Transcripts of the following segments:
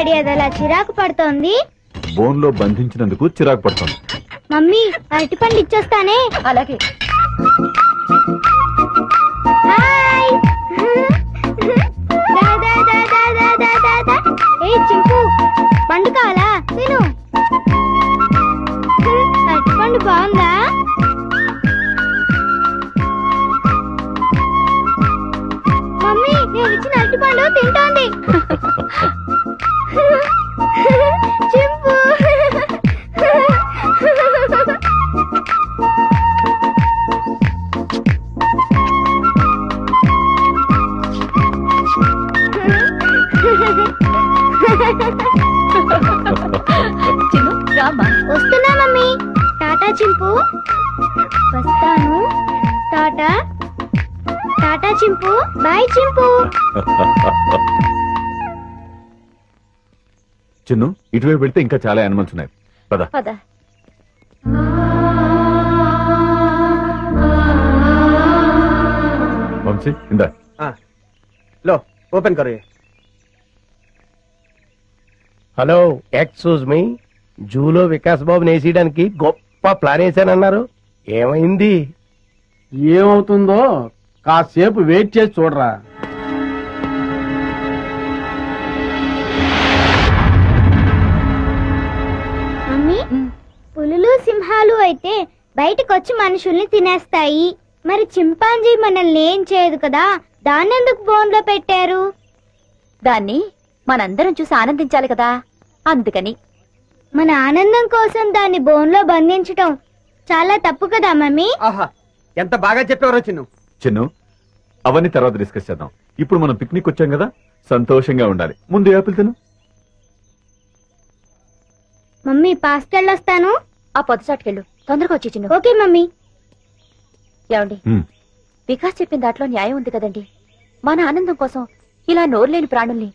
Daddy అది అలా చిరాకు పడుతోంది? బోన్ లో బంధించినందుకు చిరాకు పడుతుంది. మమ్మీ అరటిపండు ఇచ్చేస్తానే. అలాగే. హాయ్. దా, దా, దా, దా, దా, దా, దా, దా. ఏయ్ చింపు, పండు కావాలా? తిను. అరటిపండు బాగుందా? మమ్మీ నేను ఇచ్చిన అరటిపండు తింటోంది. చింపు. చిన్ను రామ్మా. వస్తున్నా మమ్మీ. టాటా చింపు. వస్తాను. టాటా. టాటా చింపు. బాయ్ చింపు. చిన్ను ఇటువైపు వెళ్తే ఇంకా చాలా యానిమల్స్ ఉన్నాయి. పద. పద. వంశీ ఇందా. लो ओपन करो ये। హలో ఎక్స్క్యూజ్ మీ, జూలో వికాస్ బాబు నేసేయడానికి గొప్ప ప్లాన్ వేసానన్నారు, ఏమైంది? ఏమవుతుందో కాసేపు వెయిట్ చేసి చూడరా. మమ్మీ పులులు సింహాలు అయితే బయటకు వచ్చి మనుషుల్ని తినేస్తాయి. మరి చింపాంజీ మనల్ని ఏం చేయదు కదా, దాన్నెందుకు బోన్లో పెట్టారు? దాన్ని మనందరం చూసి ఆనందించాలి కదా, అందుకని. మన ఆనందం కోసం దాన్ని బోన్లో బంధించటం చాలా తప్పు కదా మమ్మీ. ఆహా ఎంత బాగా చెప్పేవారో చిన్ను. చిన్ను అవన్నీ తర్వాత డిస్కస్ చేద్దాం. ఇప్పుడు మనం పిక్నిక్ వచ్చాం కదా, సంతోషంగా ఉండాలి. ముందు యాపిల్ తిను. మమ్మీ పాస్కెళ్ళొస్తాను. ఆ పొద్దుచాటుకెళ్ళు, తొందరగా వచ్చి చిన్ను. Okay mummy. ఏమండి, హ్మ్. వికాస్ చెప్పిన దాంట్లో న్యాయం ఉంది కదండి. మన ఆనందం కోసం ఇలా నోరులేని ప్రాణుల్ని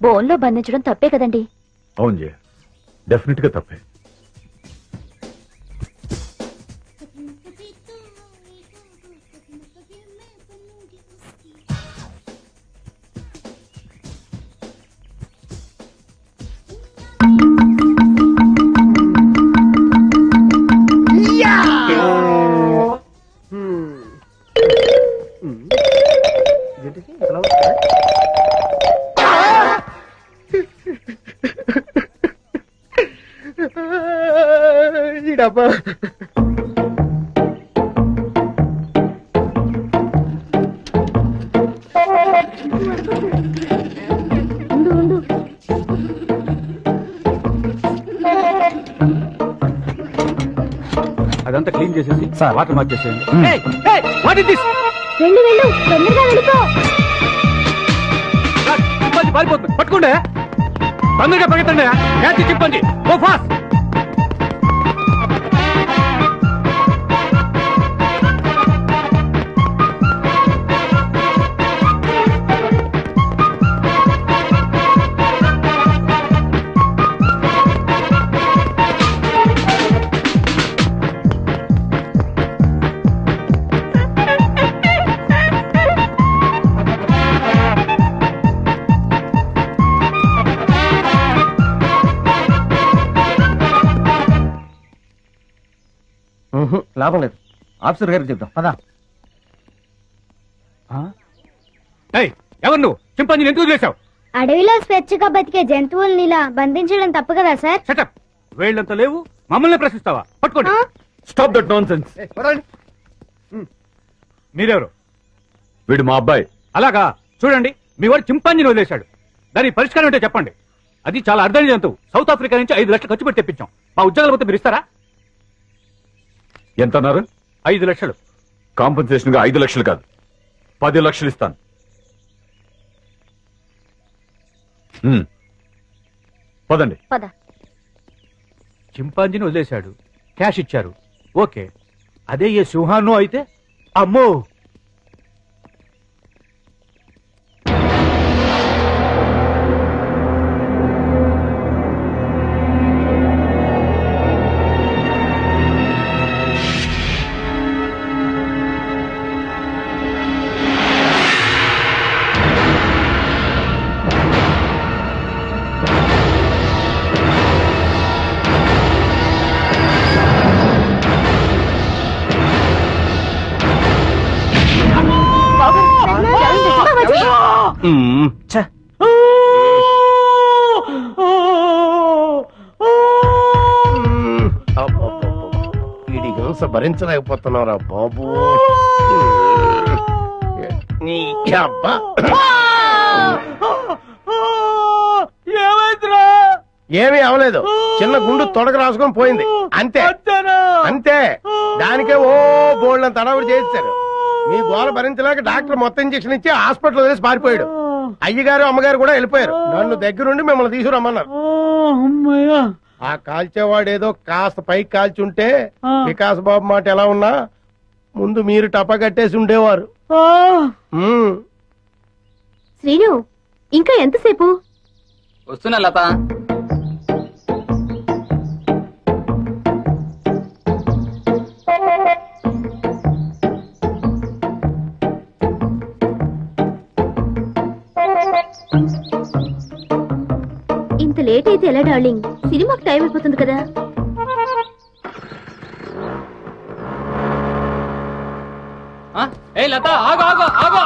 బోన్లో బంధించడం తప్పే కదండి. అవును జయ, డెఫినెట్ గా తప్పే. డబ్బా ఉండు ఉండు. అదంతా క్లీన్ చేసేసి వాటర్ మార్చేసేయండి. వెళ్ళు వెళ్ళు, తొందరగా వెళ్ళిపో. పారిపోతుంది, పట్టుకోండి. తొందరగా పరిగెత్తండి. క్యాచ్ చింపండి. Go fast. లాభం లేదు, ఆఫీసర్ గారికి చెప్తాం పదా. ఎవరు నువ్వు? చింపాంజీని ఎందుకు చేశావు? అడవిలో స్వేచ్ఛగా బతికే జంతువుల్ని ఇలా బంధించడం తప్పు కదా సార్? సెటప్. వేళ్ళంతా లేవు, మమ్మల్ని ప్రశ్నిస్తావా? పట్టుకోండి. ఆ? Stop that non sense. మీరెవరు? వీడు మా అబ్బాయి. అలాగా, చూడండి మీ వాడు చింపాంజీని వదిలేశాడు. దానికి పరిష్కారం ఏంటో చెప్పండి. అది చాలా అర్థం జంతువు. సౌత్ ఆఫ్రికా నుంచి 5 లక్షలు ఖర్చు పెట్టి తెప్పించాం. మా ఉద్యోగాలు పోతే మీరు ఇస్తారా? ఎంత అన్నారు? 5 లక్షలు. కాంపన్సేషన్ గా 5 లక్షలు కాదు, 10 లక్షలు ఇస్తాను. పదండి. పద. చింపాంజీని వదిలేశాడు, క్యాష్ ఇచ్చారు, ఓకే. అదే ఏ సింహాన్నో అయితే అమ్మో. వీడి హింస భరించలేకపోతున్నారా బాబు. నీ అబ్బా ఏమీ అవలేదు, చిన్న గుండు తొడగ రాసుకొని పోయింది అంతే అంతే. దానికే ఓ బోల్డ్ తడవుడు చేస్తారు. మీ గోల భరించలేక డాక్టర్ మొత్తం ఇంజక్షన్ ఇచ్చి హాస్పిటల్ వదిలేసి పారిపోయాడు. అయ్యగారు అమ్మగారు కూడా వెళ్ళిపోయారు. నన్ను దగ్గరుండి మిమ్మల్ని తీసుకురమ్మన్నారు. ఆ కాల్చేవాడేదో కాస్త పైకి కాల్చుంటే వికాస్ బాబు మాట ఎలా ఉన్నా ముందు మీరు టపా కట్టేసి ఉండేవారు. శ్రీను, ఇంకా ఎంతసేపు? వస్తున్నా లత. ఇంత లేట్ అయితే ఎలా డార్లింగ్? సినిమాకి టైం అయిపోతుంది కదా. ఏ లత, ఆగు ఆగు ఆగు.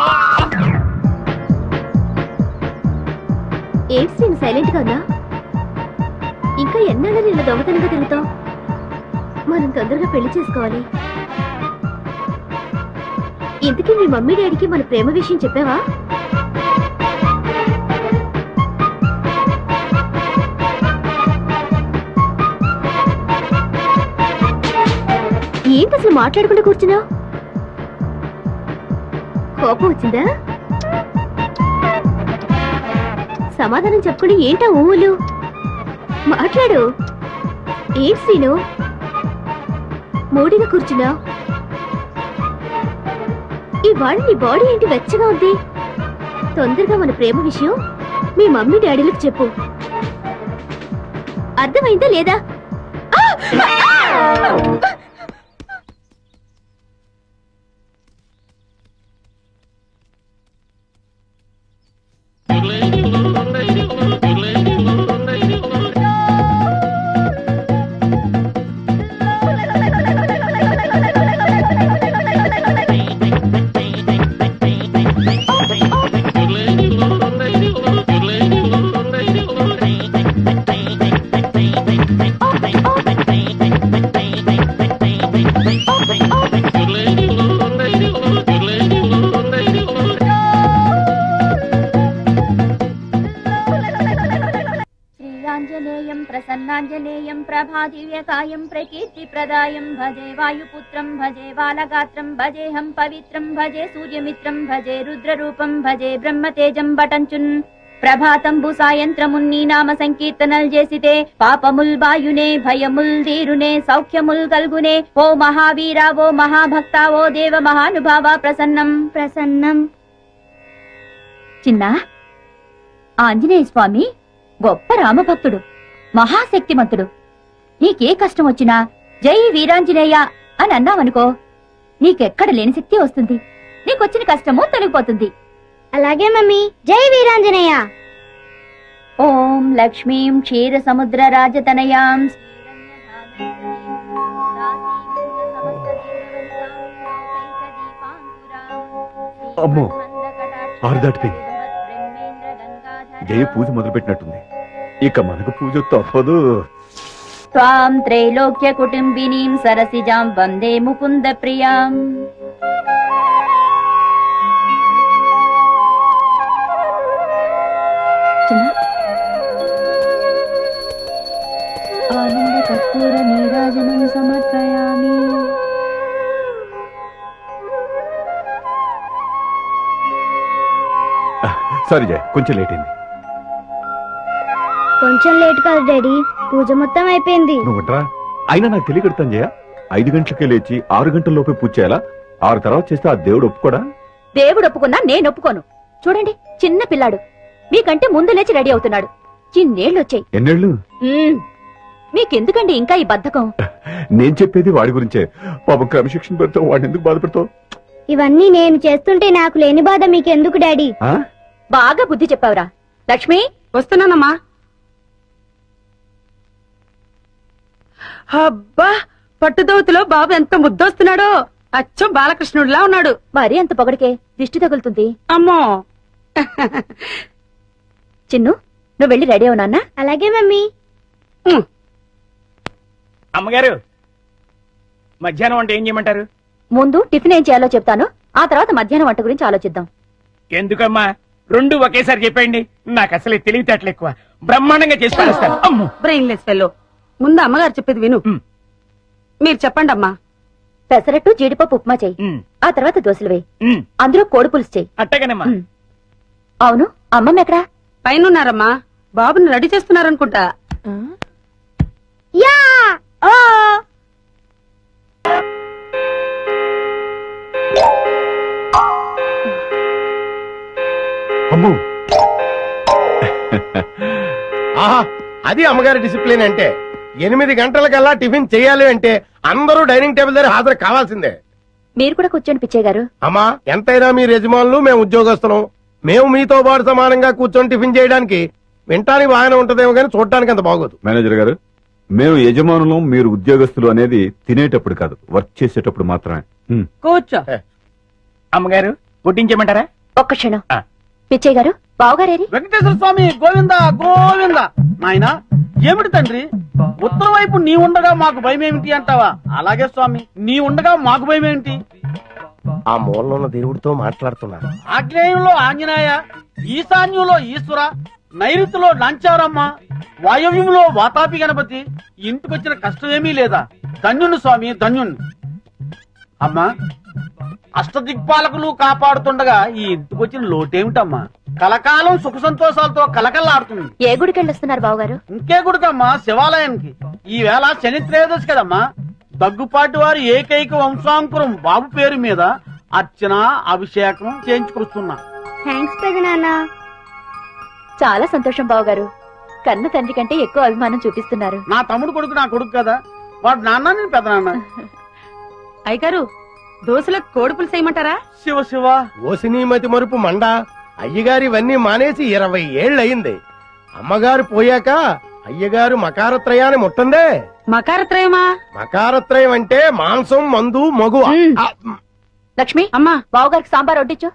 ఏంటి శ్రీను సైలెంట్ గా ఉన్నా? ఇంకా ఎన్నాళ్ళని ఇలా దొంగతనంగా తిరుగుతావు? మనం తొందరగా పెళ్లి చేసుకోవాలి. ఇంతకీ మీ మమ్మీ డాడీకి మన ప్రేమ విషయం చెప్పావా? ఏంటి అసలు మాట్లాడకుండా కూర్చున్నావు? కోపం వచ్చిందా? సమాధానం చెప్పుకుని ఏంటా ఊళ్ళు? మాట్లాడు. ఏంటి శ్రీను మూడిగా కూర్చున్నావు? ఇవాళ నీ బాడీ ఏంటి వెచ్చగా ఉంది? తొందరగా మన ప్రేమ విషయం మీ మమ్మీ డాడీలకు చెప్పు. అర్థమైందా లేదా? ప్రసన్నాంజనేయం ప్రభాదివ్యకాయం ప్రకీర్తిప్రదాయం భజే వాయుపుత్రం భజే బాలగాత్రం భజేహం పవిత్రం భజే సూర్యమిత్రం భజే రుద్రరూపం భజే బ్రహ్మతేజం బటంచున్ ప్రభాతంబు సాయంత్రమున్ని నామ సంకీర్తనల్ చేసితే పాపముల్ బాయునే భయముల్ దీరునే సౌఖ్యముల్ కల్గునే. ఓ మహావీరా ఓ మహాభక్త ఓ దేవ మహానుభావ ప్రసన్నం ప్రసన్నం. చిన్న ఆంజనేయ స్వామి గొప్ప రామభక్తుడు, మహాశక్తిమంతుడు. నీకే కష్టం వచ్చినా జై వీరాంజనేయ అని అన్నావనుకో, నీకెక్కడ లేని శక్తి వస్తుంది. నీకొచ్చిన కష్టము తొలగిపోతుంది. అలాగే మమ్మీ. జై వీరాంజనేయ. ఓం లక్ష్మీం క్షీర సముద్ర రాజతనయాం అమ్మో, ఆరు దాటిపోయింది. జయ పూజ మొదలుపెట్టినట్టుంది. ఇక మనకు పూజ తప్పదు. త్వాం త్రైలోక్య కుటుంబినీం సరసిజాం వందే ముకుంద ప్రియాం. ఆనంద కర్పూర నీరాజనం సమర్పయామి. సారీ జయ, కొంచెం లేట్ అయింది. కొంచెం లేట్ కాదు డాడీ, పూజ మొత్తం అయిపోయింది. నువ్వుట్రా. అయినా నాకు తెలియకడతాను జయ. 5 గంటలకే లేచి 6 గంటల లోపే పూజ చేయాలా? 6 తర్వాత చేస్తే ఆ దేవుడు ఒప్పుకోడా? దేవుడు ఒప్పుకున్నా నేను ఒప్పుకోను. చూడండి, చిన్న పిల్లాడు మీకంటే ముందు లేచి రెడీ అవుతున్నాడు. చిన్నేళ్ళు వచ్చాయి. ఎన్నేళ్ళు? మీకెందుకండి ఇంకా ఈ బద్ధకం? నేను చెప్పేది వాడి గురించే. పాపం క్రమశిక్షణ పెడతావు, వాడిని ఎందుకు బాధపడతావు? ఇవన్నీ నేను చేస్తుంటే నాకు లేని బాధ మీకెందుకు డాడీ? బాగా బుద్ధి చెప్పావురా. లక్ష్మి, వస్తున్నానమ్మా. అబ్బా, పట్టుదోతులో బాబు ఎంత ముద్దొస్తున్నాడో. అచ్చం బాలకృష్ణుడిలా ఉన్నాడు. మరి అంత పొగడికే దిష్టి తగులుతుంది. అమ్మో, చిన్ను నువ్వు వెళ్ళి రెడీ అవు నాన్న. అలాగే మమ్మీ. అమ్మగారు మధ్యాహ్నం వంట ఏం చేయమంటారు? ముందు టిఫిన్ ఏం చేయాలో చెప్తాను, ఆ తర్వాత మధ్యాహ్నం వంట గురించి ఆలోచిద్దాం. ఎందుకమ్మా రెండు ఒకేసారి చెప్పండి. నాకు అసలే తెలివితేటలు ఎక్కువ. బ్రహ్మాండంగా చేసి పడేస్తాను. అమ్మో బ్రెయిన్లెస్ ఫెల్లో. ముందు అమ్మగారు చెప్పేది విను. మీరు చెప్పండి అమ్మా. పెసరట్టు జీడిపప్పు ఉప్మా చెయ్యి, ఆ తర్వాత దోశలు వేయి, అందులో కోడి పులుసు చెయ్యి. అట్టగానమ్మా. అవును అమ్మమ్మ ఎక్కడా? పైన ఉన్నారమ్మా, బాబుని రెడీ చేస్తున్నారనుకుంటా. యా ఓ అమ్మో ఆహా, అది అమ్మగారి డిసిప్లిన్ అంటే. 8 గంటలకల్లా టిఫిన్ చేయాలి అంటే అందరూ డైనింగ్ టేబుల్ దగ్గర హాజరు కావాల్సిందే. మీరు కూడా కూర్చొని పిచ్చయ్య గారు. అమ్మా ఎంతైనా మీరు యజమానులు, మేము ఉద్యోగస్తులం. మేము మీతో పాటు సమానంగా కూర్చొని టిఫిన్ చేయడానికి వింటానికి బాగానే ఉంటదేమో కానీ చూడటానికి అంత బాగోదు. మేనేజర్ గారు, మేము యజమానులు, మీరు ఉద్యోగస్తులు అనేది తినేటప్పుడు కాదు, వర్క్ చేసేటప్పుడు మాత్రమే. కూర్చో. అమ్మగారు వడ్డించమంటారా? ఒక్క క్షణం. పిచ్చయ్య గారు, బావగారేరి? వెంకటేశ్వర స్వామి గోవింద గోవింద. నాయనా ఏమిటి తండ్రి, ఉత్తరం వైపు నీ ఉండగా మాకు భయం ఏమిటి అంటావా? అలాగే స్వామి, నీ ఉండగా మాకు భయం ఏమిటి? ఆ మూలలో ఉన్న దేవుడితో మాట్లాడుతున్నారు. ఆగ్నేయంలో ఆంజనేయ, ఈశాన్యంలో ఈశ్వర, నైరుతిలో లంచారమ్మ, వాయవ్యంలో వాతాపి గణపతి. ఇంటికొచ్చిన కష్టం ఏమీ లేదా? ధన్యుణ్ణి స్వామి, ధన్యుణ్ణి. అమ్మా అష్టదిక్పాలకులు కాపాడుతుండగా ఈ ఇంటికొచ్చిన లోటేమిటమ్మా? కలకాలం సుఖ సంతోషాలతో కలకల్లాడుతుంది. ఏ గుడికి వెళ్ళొస్తున్నారు బావగారు? ఇంకే గుడికమ్మా? శివాలయానికి. ఈ వేళ శని త్రయోదశి కదమ్మా. దగ్గుపాటి వారి ఏకైక వంశాంకురం బాబు పేరు మీద అర్చన అభిషేకం చేయించుకొస్తున్నా. థ్యాంక్స్ పెదనాన్న. చాలా సంతోషం బావగారు, కన్న తండ్రి కంటే ఎక్కువ అభిమానం చూపిస్తున్నారు. నా తమ్ముడు కొడుకు నా కొడుకు కదా, వాడు నాన్న నేను పెద్ద నాన్న. అయ్యగారు దోశలకు కోడి పులుసు వేయమంటారా? శివ శివ. ఓసినీమతి మరుపు మండ. అయ్యగారు ఇవన్నీ మానేసి 20 ఏళ్ళు అయింది. అమ్మగారు పోయాక అయ్యగారు మకారత్రయాన్ని ముట్టందే. మకారత్రయమా? మకారత్రయం అంటే మాంసం, మందు, మగువ. ఆ, లక్ష్మి, అమ్మా బావగారికి సాంబార్ వడ్డించు.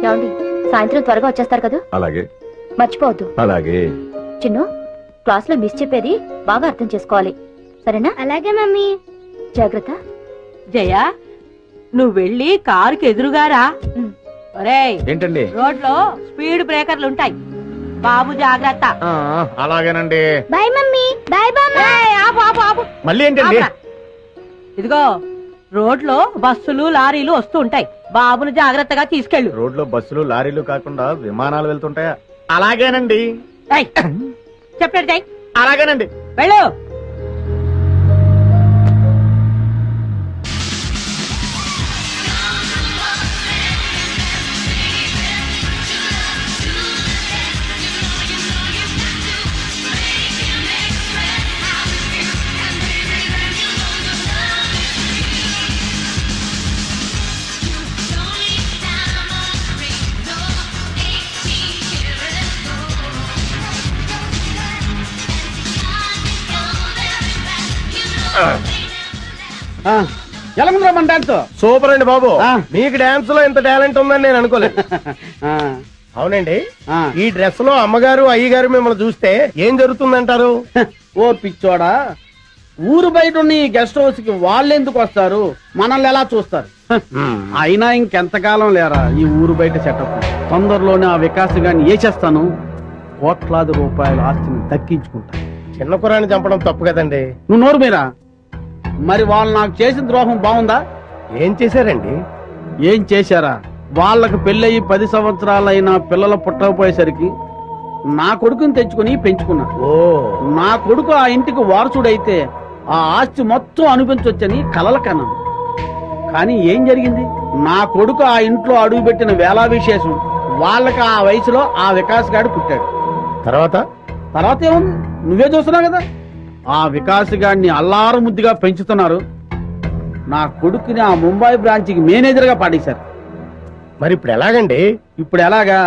ఏమండి, సాయంత్రం త్వరగా వచ్చేస్తారు కదా? అలాగే మర్చిపోవద్దు. అలాగే. చిన్ను, క్లాస్ లో మిస్ చెప్పేది బాగా అర్థం చేసుకోవాలి, సరేనా? అలాగే మమ్మీ. జాగ్రత్త. జయ, నువ్వు వెళ్ళి కారుకి ఎదురుగారా. ఒరేయ్, ఏంటండి? రోడ్లో స్పీడ్ బ్రేకర్లు ఉంటాయి, బాబు జాగ్రత్త. అలాగేనండి. Bye mummy. బాయ్ బామ్మ. ఆపు ఆపు ఆపు. మళ్ళీ ఏంటండి? ఆపురా. ఇదిగో రోడ్లో బస్సులు లారీలు వస్తూ ఉంటాయి, బాబును జాగ్రత్తగా తీసుకెళ్ళు. రోడ్లో బస్సులు లారీలు కాకుండా విమానాలు వెళ్తుంటాయా? అలాగేనండి. ఏయ్, చెప్పాడు జై. అలాగేనండి. వెళ్ళు. ఎలా ఉందిరా మన డాన్స్? సూపర్ అండి బాబు. ఆ. మీకు డాన్స్ లో ఇంత టాలెంట్ ఉందని నేను అనుకోలేదు. అవునండి, ఈ డ్రెస్ లో అమ్మగారు అయ్యగారు మిమ్మల్ని చూస్తే ఏం జరుగుతుందంటారు? ఓ పిచ్చోడా, ఊరు బయట ఉన్న ఈ గెస్ట్ హౌస్ కి వాళ్ళు ఎందుకు వస్తారు, మనల్ని ఎలా చూస్తారు? అయినా ఇంకెంతకాలం లేరా ఈ ఊరు బయట సెటప్. తొందరలోనే ఆ వికాస్ గారిని వేసేస్తాను, కోట్లాది రూపాయల ఆస్తిని దక్కించుకుంటా. చిన్న కురాన్ని చంపడం తప్పు కదండి. నువ్వు నోరు మీరా. మరి వాళ్ళు నాకు చేసిన ద్రోహం బాగుందా? ఏం చేశారండి? ఏం చేశారా? వాళ్ళకు పెళ్ళయి 10 సంవత్సరాలైనా పిల్లలు పుట్టకపోయేసరికి నా కొడుకుని తెచ్చుకుని పెంచుకున్నా. ఓ, నా కొడుకు ఆ ఇంటికి వారసుడైతే ఆ ఆస్తి మొత్తం అనిపించొచ్చని కలల కన్నాను. కానీ ఏం జరిగింది? నా కొడుకు ఆ ఇంట్లో అడుగుపెట్టిన వేళా విశేషం వాళ్ళకి ఆ వయసులో ఆ వికాస్ గాడు పుట్టాడు. తర్వాత ఏముంది, నువ్వే చూస్తున్నావు కదా. ఆ వికాస్ గాడిని అల్లారు ముద్దుగా పెంచుతున్నారు. నా కొడుకుని ఆ ముంబై బ్రాంచ్కి మేనేజర్ గా పాడేశారు. మరి ఇప్పుడు ఎలాగండి? ఇప్పుడు ఎలాగా?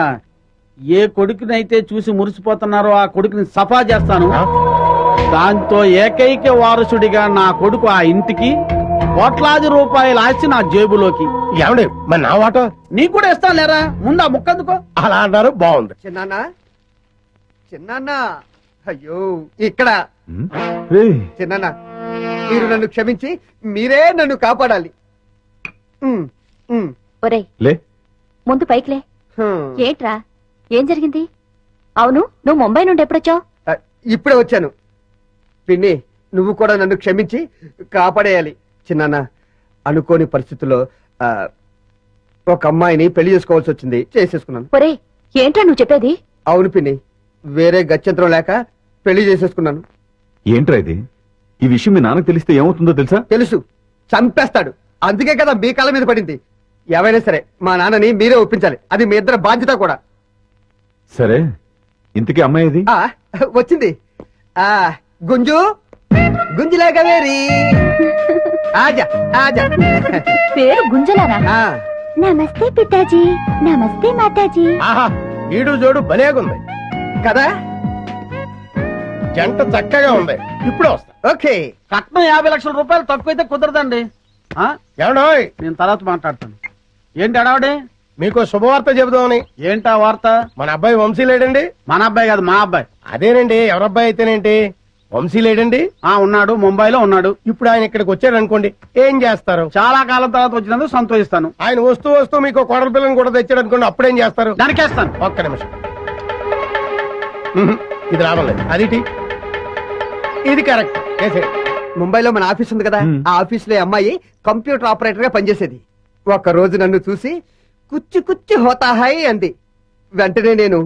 ఏ కొడుకునైతే చూసి మురిసిపోతున్నారో ఆ కొడుకుని సఫా చేస్తాను. దాంతో ఏకైక వారసుడిగా నా కొడుకు ఆ ఇంటికి కోట్లాది రూపాయల ఆస్తి నా జేబులోకి. ఏమండి మరి నా వాటో నీకు కూడా ఇస్తాను లేరా, ముందు ఆ ముక్కందుకో. అలా అన్నారు, బాగుంది. చిన్నాన్న అయ్యో ఇక్కడ చిన్నాన్న, మీరు నన్ను క్షమించి మీరే నన్ను కాపాడాలి. ఒరేయ్ లే ముందు పైకిలే. ఏట్రా ఏం జరిగింది? అవును, నువ్వు ముంబై నుండి ఎప్పుడొచ్చావు? ఇప్పుడే వచ్చాను. పిన్ని, నువ్వు కూడా నన్ను క్షమించి కాపాడేయాలి. చిన్నాన్న, అనుకోని పరిస్థితుల్లో ఒక అమ్మాయిని పెళ్లి చేసుకోవాల్సి వచ్చింది, చేసేసుకున్నాను. ఒరేయ్ ఏంట్రా నువ్వు చెప్పేది? అవును పిన్ని, వేరే గత్యంతరం లేక పెళ్లి చేసేసుకున్నాను. ఏంట్రా ఇది? ఈ విషయం మీ నాన్నకు తెలిస్తే ఏమవుతుందో తెలుసా? తెలుసు, చంపేస్తాడు. అందుకే కదా మీ కాళ్ళ మీద పడింది. ఎవరైనా సరే మా నాన్నని మీరే ఒప్పించాలి, అది మీ ఇద్దరు బాధ్యత కూడా. సరే, ఇంతకీ అమ్మాయి ఇది? వచ్చింది. గుంజు గుంజులాగవేరి ఆజా ఆజా. పేరు గుంజలానా? నమస్తే పితాజీ, నమస్తే మాతాజీ. ఆహా, ఈడు జోడు భలేగుంది కదా, జంట చక్కగా ఉంది. ఇప్పుడు వస్తా. ఓకే. కట్నం 50 లక్షల రూపాయలు తక్కువైతే కుదరదండి. ఏమండోయ్, నేను తర్వాత మాట్లాడతాను. ఏంటి అడావడే? మీకు శుభవార్త చెబుదామని. ఏంటా వార్త? మన అబ్బాయి వంశీ లేడండి. మన అబ్బాయి కాదు, మా అబ్బాయి. అదేనండి, ఎవరబ్బాయి అయితేనేంటి, వంశీ లేడండి. ఉన్నాడు, ముంబైలో ఉన్నాడు. ఇప్పుడు ఆయన ఇక్కడికి వచ్చాడు అనుకోండి, ఏం చేస్తారు? చాలా కాలం తర్వాత వచ్చినందుకు సంతోషిస్తాను. ఆయన వస్తూ వస్తూ మీకు కోడల పిల్లని కూడా తెచ్చాడు అనుకోండి, అప్పుడేం చేస్తారు? దానికేస్తాను. ఒక్క నిమిషం, ఇది రావలేదు. అది ఇది కరెక్ట్. ముంబైలో మన ఆఫీస్ ఉంది కదా, ఆ ఆఫీస్ లో అమ్మాయి కంప్యూటర్ ఆపరేటర్ గా పనిచేసేది. ఒక రోజు నన్ను చూసి కుచ్చి కుచ్చి హోతా హై అంది. వెంటనే నేను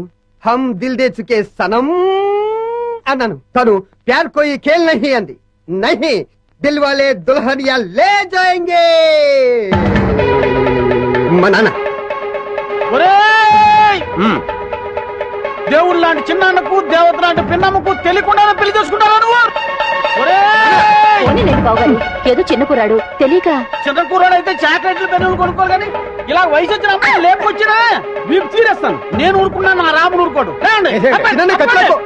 హమ్ దిల్ దే చుకే సనం అన్నాను. తను ప్యార్ కోయి ఖేల్ నహీ అంది. నహీ, దిల్ వాలే దుల్హనియా లే జాయేంగే. మా నాన్న దేవుడు లాంటి చిన్నాన్నకు, దేవత లాంటి పిన్నమ్మకు తెలియకుండానే పెళ్లి చేసుకుంటారా నువ్వు? ఏదో చిన్న కురాడు తెలియక. చిన్న కూరాడు అయితే చాక్లెట్లు పెన్నులు కొనుక్కోరు కానీ ఇలా వయసు వచ్చిన అమ్మాయి లేపుకొచ్చినా వీపు తీరేస్తాను. నేను ఊరుకున్నాను, నా రాముడు ఊరుకోడు.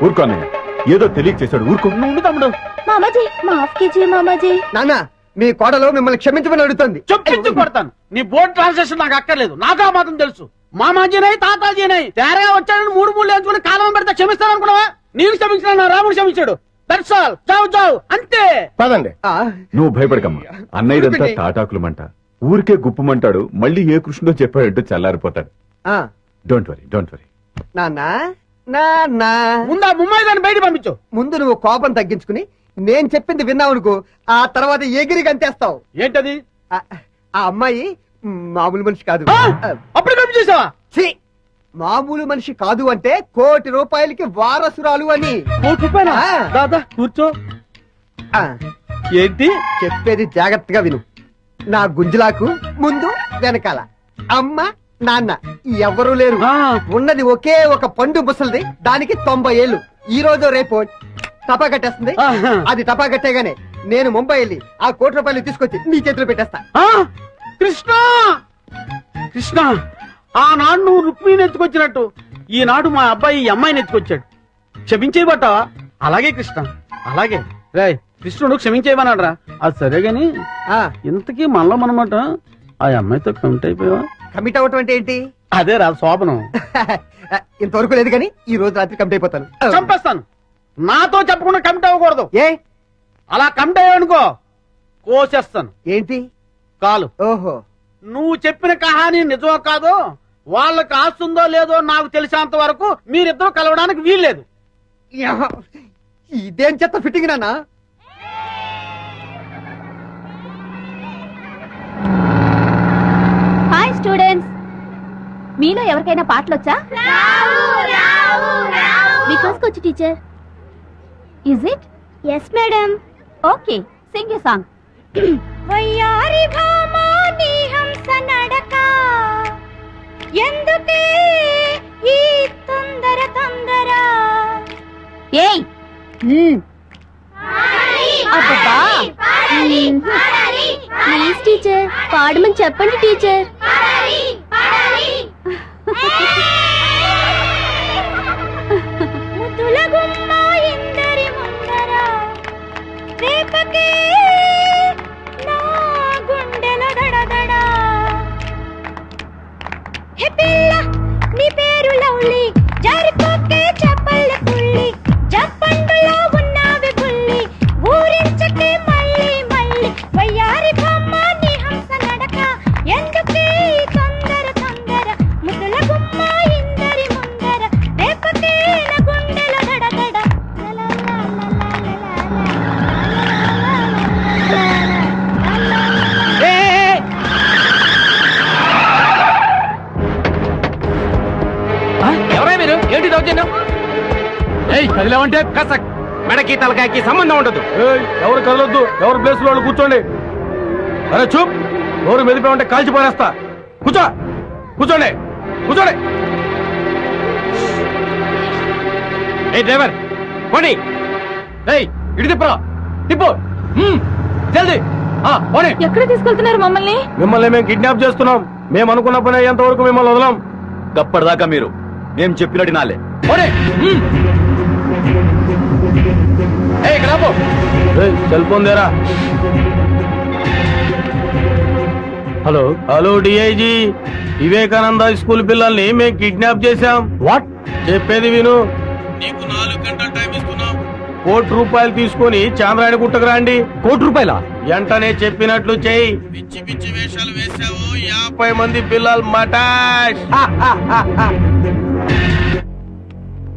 ఊరుకోనే, ఏదో తెలియక చేశాడు, ఊరుకో. నువ్వు తమ్ముడు. మామాజీ మాఫ్ కీజియే మామాజీ. నాన్న, మీ కోడలు మిమ్మల్ని క్షమించమని అడుగుతుంది. చొప్పించి కొడతాను. నీ బోర్డు ట్రాన్సాక్షన్ నాకు అక్కర్లేదు, నాకు ఆ మాత్రం తెలుసు. మామాజీనై తాతాజీనై తేరగా వచ్చాడని 3 లేచుకుని కాలం పెడితే క్షమిస్తాను అనుకున్నావా? నేను క్షమించిన నా రాముడు క్షమించాడు. That's all. చావు చావు అంతే. పదండి. నువ్వు భయపడకమ్మా, అన్నయ్యదంతా తాటాకులమంట, ఊరికే గుప్పమంటాడు. మళ్ళీ ఏ కృష్ణుడో చెప్పాడంటూ చల్లారిపోతాడు. Don't worry, don't worry. ముందు ముంబై దాన్ని బయట పంపించు. ముందు నువ్వు కోపం తగ్గించుకుని నేను చెప్పింది విన్నావనుకో, ఆ తర్వాత ఎగిరి గంతేస్తావు. ఏంటది? ఆ అమ్మాయి మామూలు మనిషి కాదు. అప్పుడు పంపించేసావా? మామూలు మనిషి కాదు అంటే ₹1 కోటి వారసురాలు అని. ₹1 కోటి? దాదా కూర్చో. ఏంటి చెప్పేది? జాగ్రత్తగా విను. నా గుంజులాకు ముందు వెనకాల అమ్మ నాన్న ఎవరూ లేరు. ఉన్నది ఒకే ఒక పండు ముసలిది, దానికి 90 ఏళ్ళు. ఈ రోజు రేపు టపా కట్టేస్తుంది. అది టపా కట్టేగానే నేను ముంబై వెళ్ళి ఆ ₹1 కోటి తీసుకొచ్చి నీ చేతిలో పెట్టేస్తా. కృష్ణ కృష్ణ, ఆనాడు నువ్వు రుక్మిణిని ఎత్తుకొచ్చినట్టు ఈనాడు మా అబ్బాయి ఈ అమ్మాయిని ఎత్తుకొచ్చాడు. క్షమించేయబట్టావా? అలాగే కృష్ణ, అలాగే. రే కృష్ణుడు క్షమించేయమన్నాడు రా. అది సరే గాని ఇంతకీ మనలో మనమాట ఆ అమ్మాయితో కమిట్ అయిపోయావా? కమిట్ అవటం అంటే ఏంటి? అదే రా శోభనం. ఇంతవరకు లేదు కానీ ఈ రోజు రాత్రి కమిట్ అయిపోతాను. చంపేస్తాను. నాతో చెప్పకుండా కమిట్ అవ్వకూడదు. ఏ? అలా కమిట్ అయ్యావనుకో కోసేస్తాను. ఏంటి? కాలు. ఓహో, నువ్వు చెప్పిన కహాని నిజమో కాదో, వాళ్ళకి ఆస్తుందో లేదో నాకు తెలిసేంత వరకు మీరిద్దరూ కలవడానికి వీల్లేదు. ఇదేం చెత్త ఫిట్టింగ్ నాన్న. హాయ్ స్టూడెంట్స్, మీలో ఎవరికైనా పాటలొచ్చా? Because teacher. Is it? Yes madam. Okay, sing a song. వయ్యారి భామా నీ హంస నడక, ఎందుకే ఈ తొందర తొందర. ఏయ్ అబ్బబ్బా, ప్లీజ్ టీచర్ పాడమని చెప్పండి టీచర్. ముద్దుల గుమ్మ ఇందరి ముందర రేపకే నా కదిలేమంటే కసక్ మెడకి తలకాయకి సంబంధం ఉండదు. ఎవరు కదలొద్దు, ఎవరు ప్లేస్ లో కూర్చోండి. అరే చూప్, ఎవరు మెదిపోయి ఉంటే కాల్చి పారేస్తా. కూర్చోండి. ఏ డ్రైవర్ పోనీ, ఇటు తిప్పు జల్దీ. ఎక్కడ తీసుకెళ్తున్నారు మమ్మల్ని? మిమ్మల్ని మేము కిడ్నాప్ చేస్తున్నాం. మేము అనుకున్న పని అయ్యేంత వరకు మిమ్మల్ని వదలం. గప్పటిదాకా మీరు మేము చెప్పినట్టు నాలే. సెల్ ఫోన్ దేరా. హలో డిఐజీ, వివేకానంద స్కూల్ పిల్లల్ని మేము కిడ్నాప్ చేశాం. వాట్? చెప్పేది విను. నీకు 4 గంటల టైం ఇస్తున్నాం. ₹1,00,000 తీసుకొని చాంద్రాయణ గుట్టకు రండి. ₹1,00,000? వెంటనే చెప్పినట్లు చెయ్యి. పిచ్చి పిచ్చి వేషాలు వేసావు, 50 మంది పిల్లలు మటాష్.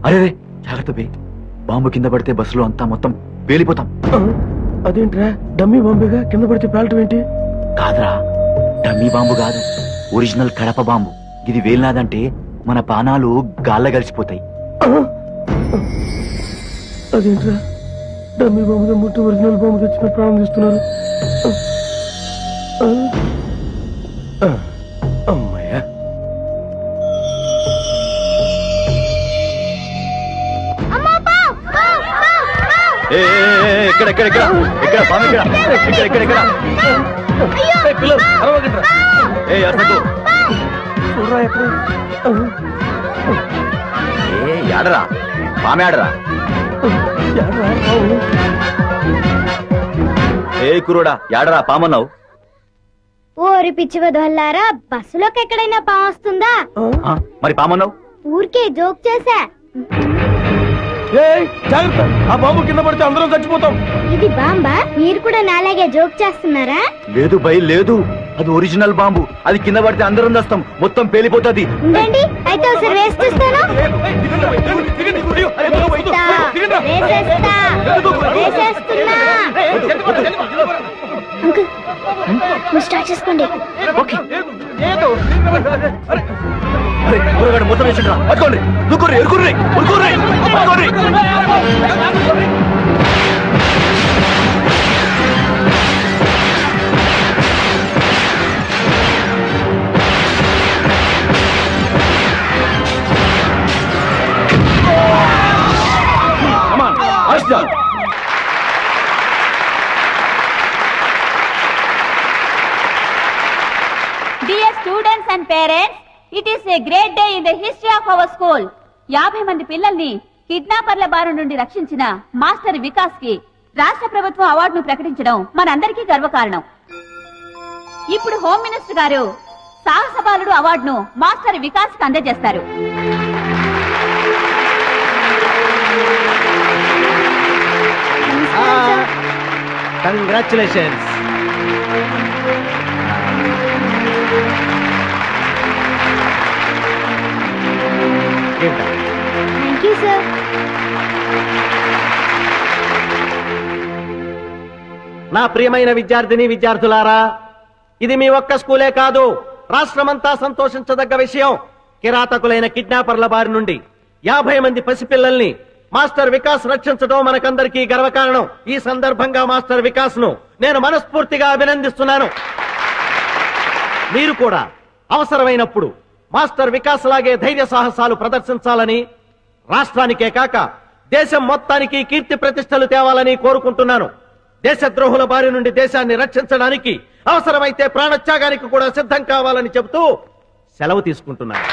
అరే జాగ్రత్త బే, బాంబు కింద పడితే బస్సులో అంతా మొత్తం పేలిపోతాం. అదేంట్రా, డమ్మీ బాంబేగా, కింద పడితే పేలటం ఏంటి? కాదురా, డమ్మీ బాంబు కాదు, ఒరిజినల్ కడప బాంబు. ఇది వేలినాదంటే మన పానాలు గాల్ల కలిసిపోతాయి. అదేంట్రా, డమ్మీ బాంబు ముట్టి ఒరిజినల్ బాంబు తెచ్చిన ప్రాణం తీస్తున్నారు. అమ్మయ్యా. ఇక్కడ పిల్లలు అరవగండ్రా. ఆడరా పామె ఆడరా. ఏ కురుడా యాడరా పామన్నావు? ఓరి పిచ్చి వదల్లారా, బస్సులోకి ఎక్కడైనా పాము వస్తుందా? మరి పామన్నావు? ఊరికే జోక్ చేశా. జాగ్రత్త, ఆ బాంబు కింద పడితే అందరం చచ్చిపోతాం. ఇది బాంబా? మీరు కూడా నాలాగే జోక్ చేస్తున్నారా? లేదు బై లేదు, అది ఒరిజినల్ బాంబు. అది కింద పడితే అందరం వస్తాం, మొత్తం పేలిపోతుంది. ఉండండి, అయితే ఒకసారి వేసి చూస్తాను. స్టార్ట్ చేసుకోండి. మొత్తం వేసిండ్రా, పట్టుకోండి. దుక్కుర్రి ఎరుకుర్రి ఉరుకుర్రి పట్టుకోండి. Dear students and parents, it is a great day in the history of our school. 50 మంది పిల్లల్ని కిడ్నాపర్ల బారి నుండి రక్షించిన మాస్టర్ వికాస్ కి రాష్ట్ర ప్రభుత్వం అవార్డును ప్రకటించడం మనందరికీ గర్వకారణం. ఇప్పుడు హోమ్ మినిస్టర్ గారు సాహస బాలుడు అవార్డును మాస్టర్ వికాస్ కి అందజేస్తారు. కంగ్రాచులేషన్స్. Thank you sir. నా ప్రియమైన విద్యార్థులారా, ఇది మీ ఒక్క స్కూలే కాదు, రాష్ట్రమంతా సంతోషించదగ్గ విషయం. కిరాతకులైన కిడ్నాపర్ల బారి నుండి 50 మంది పసిపిల్లల్ని మాస్టర్ వికాస్ రక్షించడం మనకందరికీ గర్వకారణం. ఈ సందర్భంగా మాస్టర్ వికాస్ ను నేను మనస్ఫూర్తిగా అభినందిస్తున్నాను. మీరు కూడా అవసరమైనప్పుడు మాస్టర్ వికాస్ లాగే ధైర్య సాహసాలు ప్రదర్శించాలని, రాష్ట్రానికే కాక దేశం మొత్తానికి కీర్తి ప్రతిష్టలు తేవాలని కోరుకుంటున్నాను. దేశద్రోహుల బారి నుండి దేశాన్ని రక్షించడానికి అవసరమైతే ప్రాణత్యాగానికి కూడా సిద్ధం కావాలని చెబుతూ సెలవు తీసుకుంటున్నాను.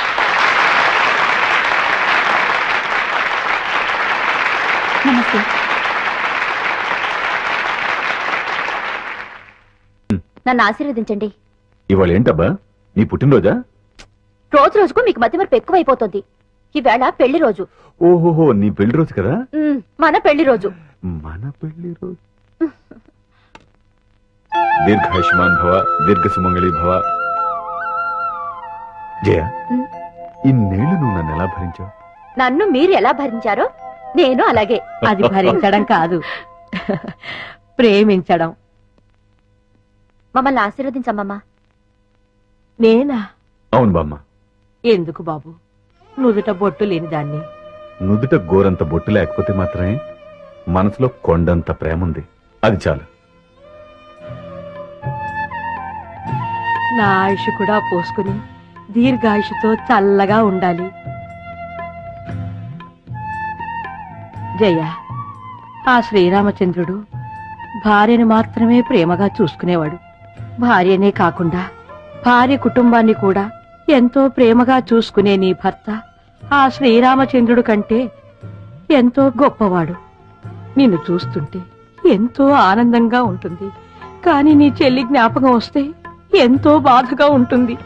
నమస్తే. నన్ను ఆశీర్వదించండి. ఇవాళ ఏంటబ్బా, నీ పుట్టినరోజా? రోజు రోజుకు మీకు మతిమరుపు ఎక్కువైపోతుంది. ఈవేళ పెళ్లి రోజు. ఓహోహో, నీ పెళ్లి రోజు కదా? మన పెళ్లి రోజు. మన పెళ్లి రోజు. దీర్ఘాయుష్మాన్ భవ, దీర్ఘ సుమంగళి భవ. జయ, ఇన్నేళ్లు నువ్వు నన్ను ఎలా భరించావు? నన్ను మీరు ఎలా భరించారో నేను అలాగే. అది భరించడం కాదు, ప్రేమించడం. మమ్మల్ని ఆశీర్వదించమ్మా. నేనా? అవును బామ్మ. ఎందుకు బాబు, నుదుట బొట్టు లేని దాన్ని నుదుట గోరంత బొట్టు లేకపోతే మాత్రమే మనసులో కొండంత ప్రేమ ఉంది. అది చాలు. నా ఆయుష్ కూడా పోసుకుని దీర్ఘాయుషుతో చల్లగా ఉండాలి. జయ, ఆ శ్రీరామచంద్రుడు భార్యను మాత్రమే ప్రేమగా చూసుకునేవాడు. భార్యనే కాకుండా భార్య కుటుంబాన్ని కూడా ఎంతో ప్రేమగా చూసుకునే నీ భర్త ఆ శ్రీరామచంద్రుడు కంటే ఎంతో గొప్పవాడు. నిన్ను చూస్తుంటే ఎంతో ఆనందంగా ఉంటుంది. కాని నీ చెల్లి జ్ఞాపకం వస్తే ఎంతో బాధగా ఉంటుంది.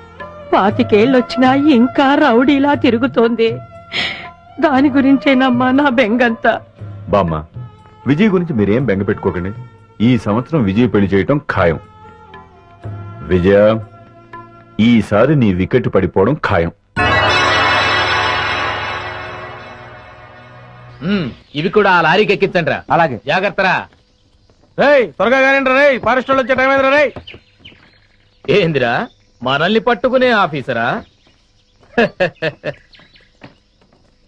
25 ఏళ్ళొచ్చినా ఇంకా రౌడీలా తిరుగుతోంది. దాని గురించేనమ్మా నా బెంగంతా. బామ్మ, విజయ్ గురించి మీరేం బెంగ పెట్టుకోకండి. ఈ సంవత్సరం విజయ్ పెళ్లి చేయటం ఖాయం. విజయ, ఈసారి నీ వికెట్ పడిపోవడం ఖాయం. ఇవి కూడా ఆ లారీకి ఎక్కించండి రా. అలాగే. జాగ్రత్తరా. త్వరగా కానీ రే, ఫారెస్ట్ వాళ్ళు వచ్చే టైం అయిందిరా రే. ఏందిరా మనల్ని పట్టుకునే ఆఫీసరా?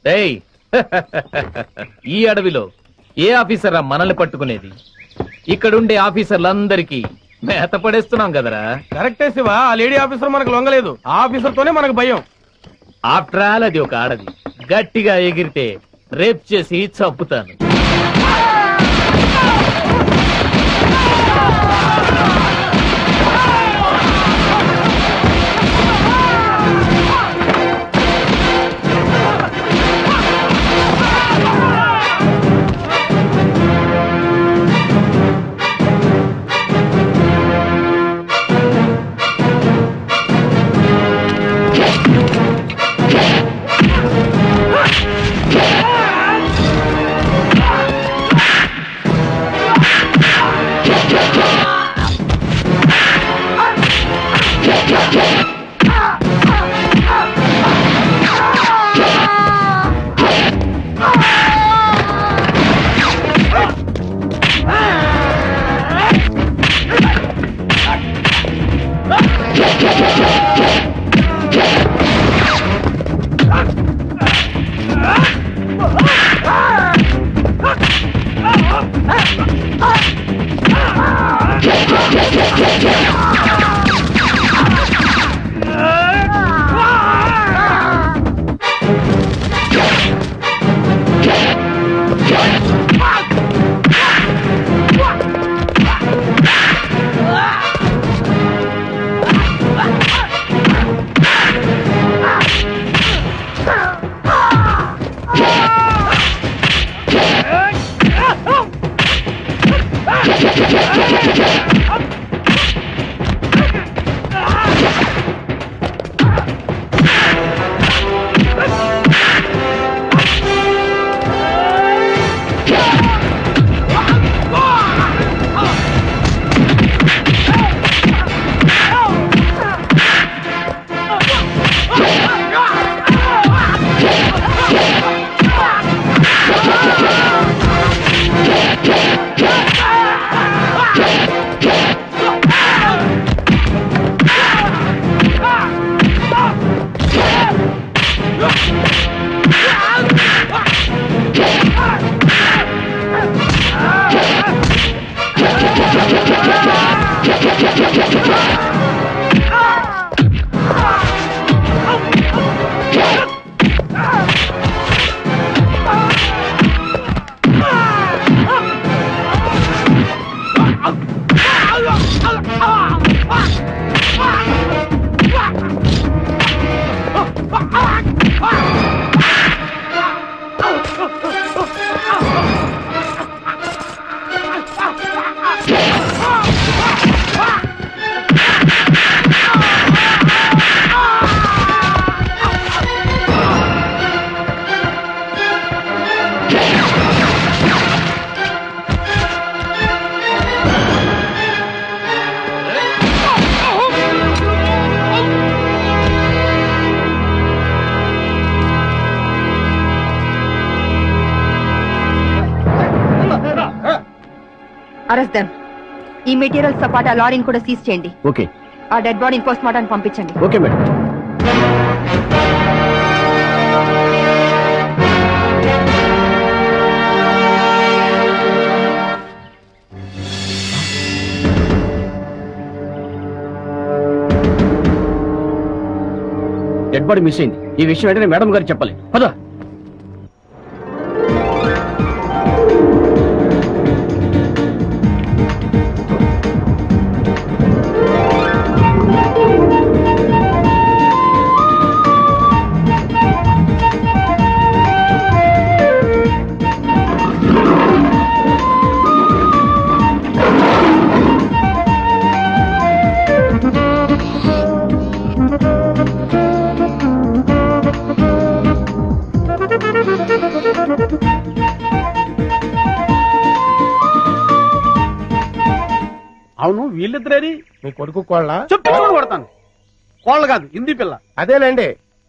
రేయ్, ఈ అడవిలో ఏ ఆఫీసరా మనల్ని పట్టుకునేది? ఇక్కడుండే ఆఫీసర్లందరికీ మేత పడేస్తున్నాం కదరా. కరెక్టే శివ, ఆ లేడీ ఆఫీసర్ మనకు లొంగలేదు. ఆ ఆఫీసర్ తోనే మనకు భయం. ఆఫ్టర్ ఆల్ అది ఒక ఆడది. గట్టిగా ఎగిరితే రేప్ చేసి చంపుతాను. Arrest them. ఈ మెటీరియల్స్ తో పాటు ఆ లారీని కూడా సీజ్ చేయండి. ఓకే. ఆ డెడ్ బాడీని పోస్ట్ మార్టం పంపించండి. Okay madam. బాడీ మిస్ అయింది. ఈ విషయం వెంటనే మేడం గారికి చెప్పాలి. పద. అవును వీళ్ళిద్దరేది మీ కొడుకు కోళ్ళ చెప్పి కొడతాను. కోళ్ళ కాదు, హిందీ పిల్ల. అదేలేండి